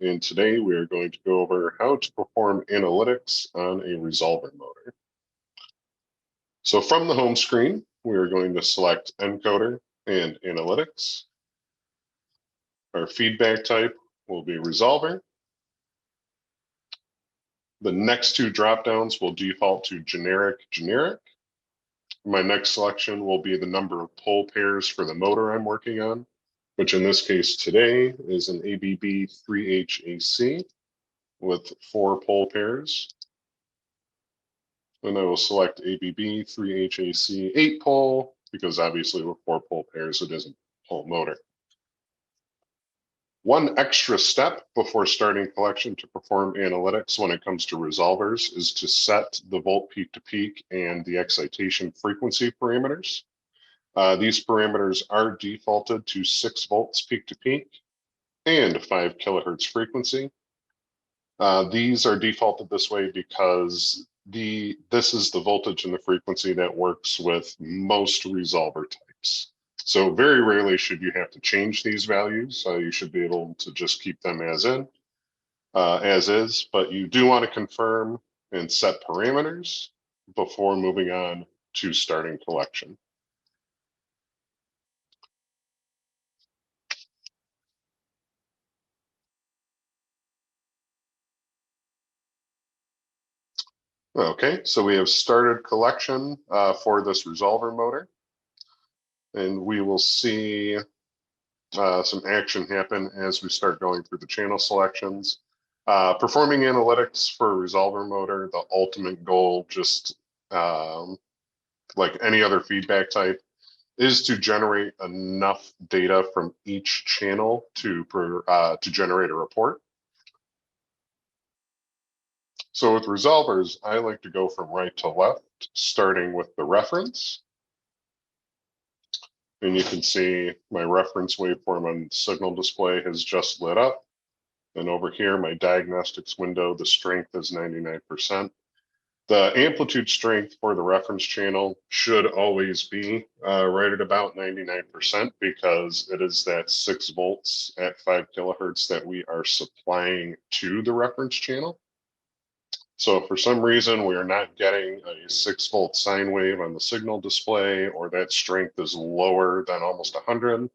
and today we are going to go over how to perform analytics on a resolver motor. So from the home screen, we are going to select encoder and analytics. Our feedback type will be resolver. The next two dropdowns will default to generic. My next selection will be the number of pole pairs for the motor I'm working on, which in this case today is an ABB 3HAC with 4 pole pairs. And I will select ABB 3HAC 8 pole because obviously with 4 pole pairs it isn't a pole motor. One extra step before starting collection to perform analytics when it comes to resolvers is to set the volt peak to peak and the excitation frequency parameters. These parameters are defaulted to 6 volts peak to peak and 5 kilohertz frequency. These are defaulted this way because this is the voltage and the frequency that works with most resolver types. So very rarely should you have to change these values. You should be able to just keep them as is, but you do want to confirm and set parameters before moving on to starting collection. Okay, so we have started collection for this resolver motor, and we will see some action happen as we start going through the channel selections. Performing analytics for a resolver motor, the ultimate goal, just like any other feedback type, is to generate enough data from each channel to generate a report. So with resolvers, I like to go from right to left, starting with the reference. And you can see my reference waveform on the signal display has just lit up. And over here, my diagnostics window, the strength is 99%. The amplitude strength for the reference channel should always be right at about 99% because it is that 6 volts at 5 kilohertz that we are supplying to the reference channel. So if for some reason we are not getting a 6 volt sine wave on the signal display, or that strength is lower than almost 100,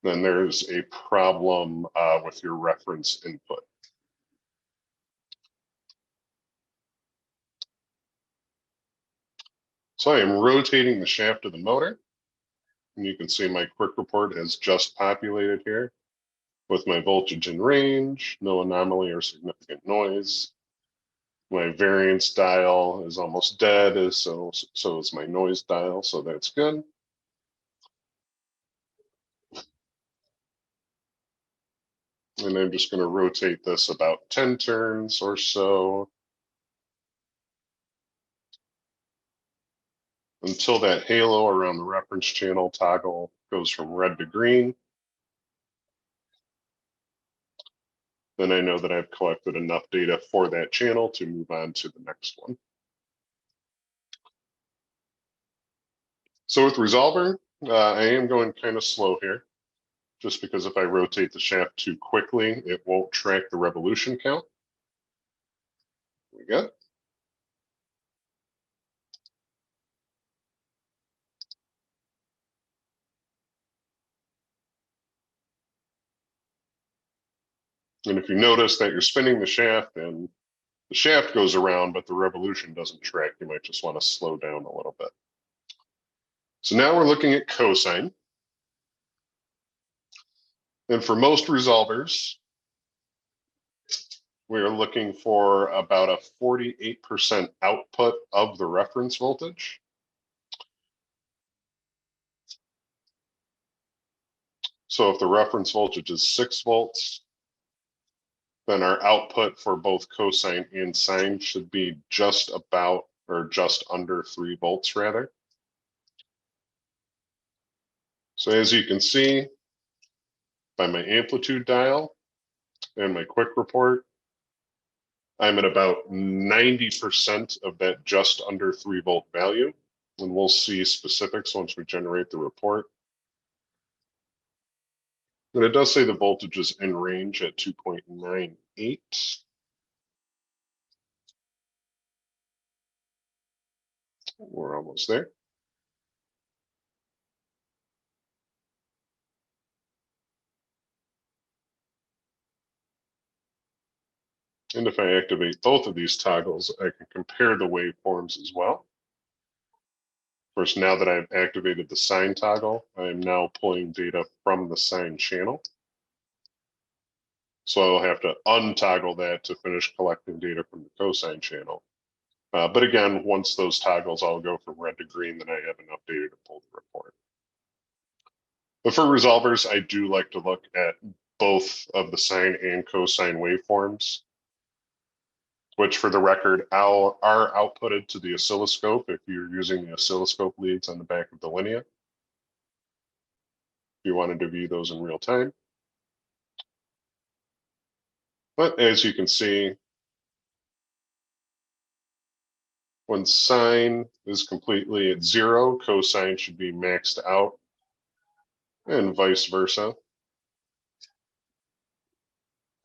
then there's a problem with your reference input. So I am rotating the shaft of the motor, and you can see my quick report has just populated here with my voltage and range, no anomaly or significant noise. My variance dial is almost dead, so is my noise dial, so that's good. And I'm just going to rotate this about 10 turns or so until that halo around the reference channel toggle goes from red to green. Then I know that I've collected enough data for that channel to move on to the next one. So with resolver, I am going kind of slow here, just because if I rotate the shaft too quickly, it won't track the revolution count. We go. And if you notice that you're spinning the shaft and the shaft goes around, but the revolution doesn't track, you might just want to slow down a little bit. So now we're looking at cosine. And for most resolvers, we are looking for about a 48% output of the reference voltage. So if the reference voltage is 6 volts, then our output for both cosine and sine should be just about, or just under 3 volts rather. So as you can see by my amplitude dial and my quick report, I'm at about 90% of that just under 3 volt value. And we'll see specifics once we generate the report. But it does say the voltage is in range at 2.98. We're almost there. And if I activate both of these toggles, I can compare the waveforms as well. Of course, now that I've activated the sine toggle, I am now pulling data from the sine channel. So I'll have to untoggle that to finish collecting data from the cosine channel. But again, once those toggles all go from red to green, then I have enough data to pull the report. But for resolvers, I do like to look at both of the sine and cosine waveforms, which for the record are outputted to the oscilloscope if you're using the oscilloscope leads on the back of the Linea. If you wanted to view those in real time. But as you can see, when sine is completely at 0, cosine should be maxed out, and vice versa.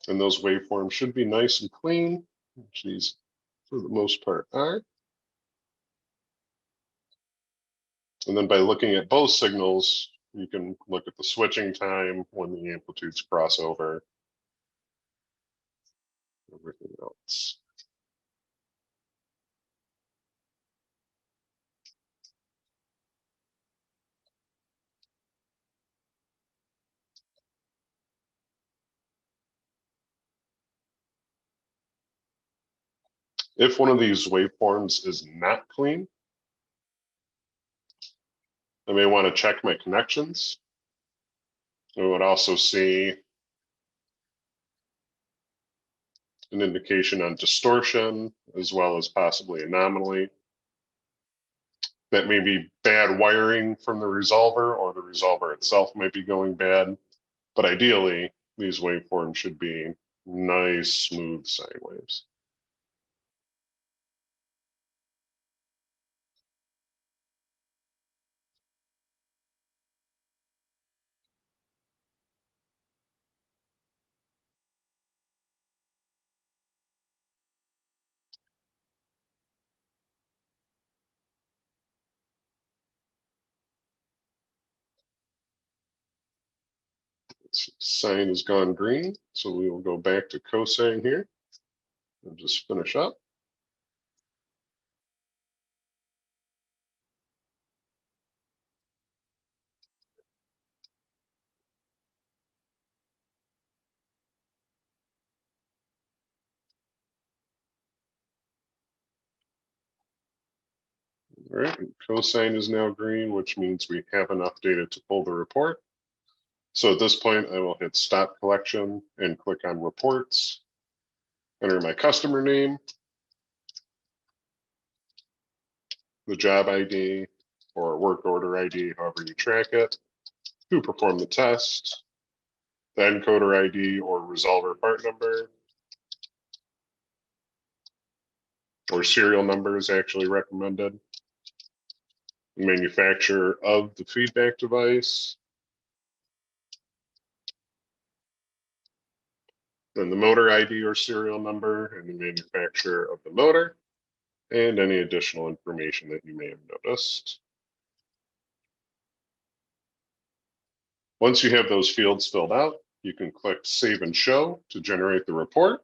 And those waveforms should be nice and clean, which these for the most part are. And then by looking at both signals, you can look at the switching time when the amplitudes cross over, everything else. If one of these waveforms is not clean, I may want to check my connections. I would also see an indication on distortion, as well as possibly anomaly. That may be bad wiring from the resolver, or the resolver itself might be going bad. But ideally, these waveforms should be nice, smooth sine waves. Sine has gone green, so we will go back to cosine here and just finish up. All right, cosine is now green, which means we have enough data to pull the report. So at this point, I will hit stop collection and click on reports, enter my customer name, the job ID or work order ID, however you track it, who performed the test, the encoder ID or resolver part number, or serial number is actually recommended, manufacturer of the feedback device, then the motor ID or serial number and the manufacturer of the motor, and any additional information that you may have noticed. Once you have those fields filled out, you can click Save and Show to generate the report.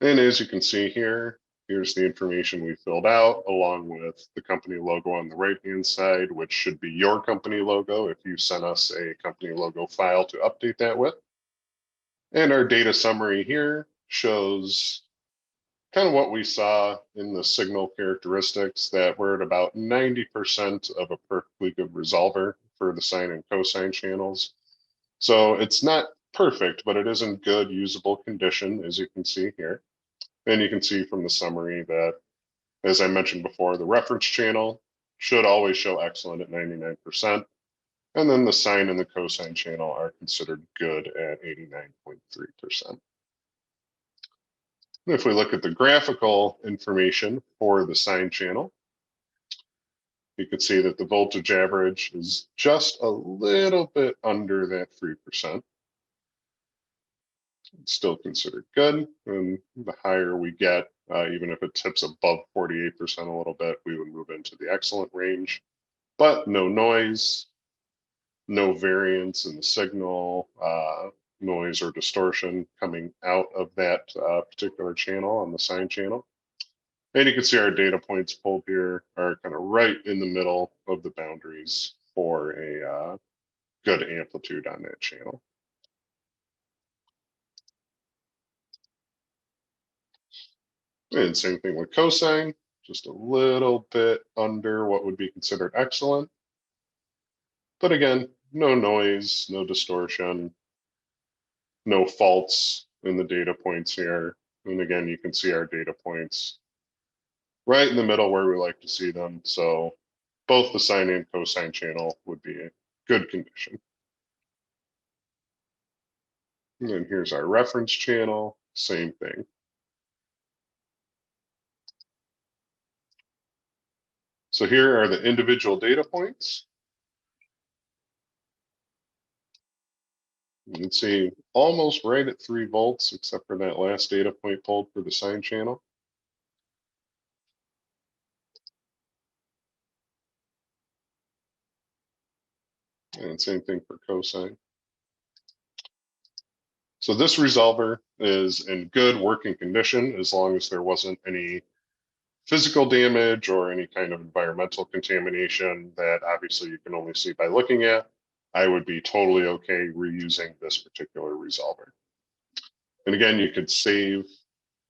And as you can see here, here's the information we filled out, along with the company logo on the right-hand side, which should be your company logo if you sent us a company logo file to update that with. And our data summary here shows kind of what we saw in the signal characteristics, that we're at about 90% of a perfectly good resolver for the sine and cosine channels. So it's not perfect, but it is in good usable condition, as you can see here. And you can see from the summary that, as I mentioned before, the reference channel should always show excellent at 99%. And then the sine and the cosine channel are considered good at 89.3%. If we look at the graphical information for the sine channel, You can see that the voltage average is just a little bit under that 3%. It's still considered good. And the higher we get, even if it tips above 48% a little bit, we would move into the excellent range. But no noise, no variance in the signal, noise or distortion coming out of that particular channel on the sine channel. And you can see our data points pulled here are kind of right in the middle of the boundaries for a good amplitude on that channel. And same thing with cosine, just a little bit under what would be considered excellent. But again, no noise, no distortion, no faults in the data points here. And again, you can see our data points right in the middle where we like to see them. So both the sine and cosine channel would be a good condition. And then here's our reference channel, same thing. So here are the individual data points. You can see almost right at 3 volts, except for that last data point pulled for the sine channel. And same thing for cosine. So this resolver is in good working condition as long as there wasn't any physical damage or any kind of environmental contamination that obviously you can only see by looking at. I would be totally okay reusing this particular resolver. And again, you could save,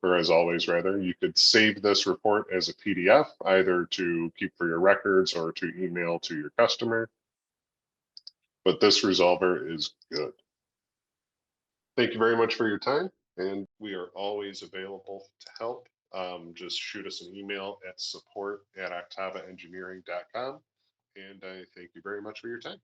or as always rather, you could save this report as a PDF, either to keep for your records or to email to your customer. But this resolver is good. Thank you very much for your time, and we are always available to help. Just shoot us an email at support@octavaengineering.com, and I thank you very much for your time.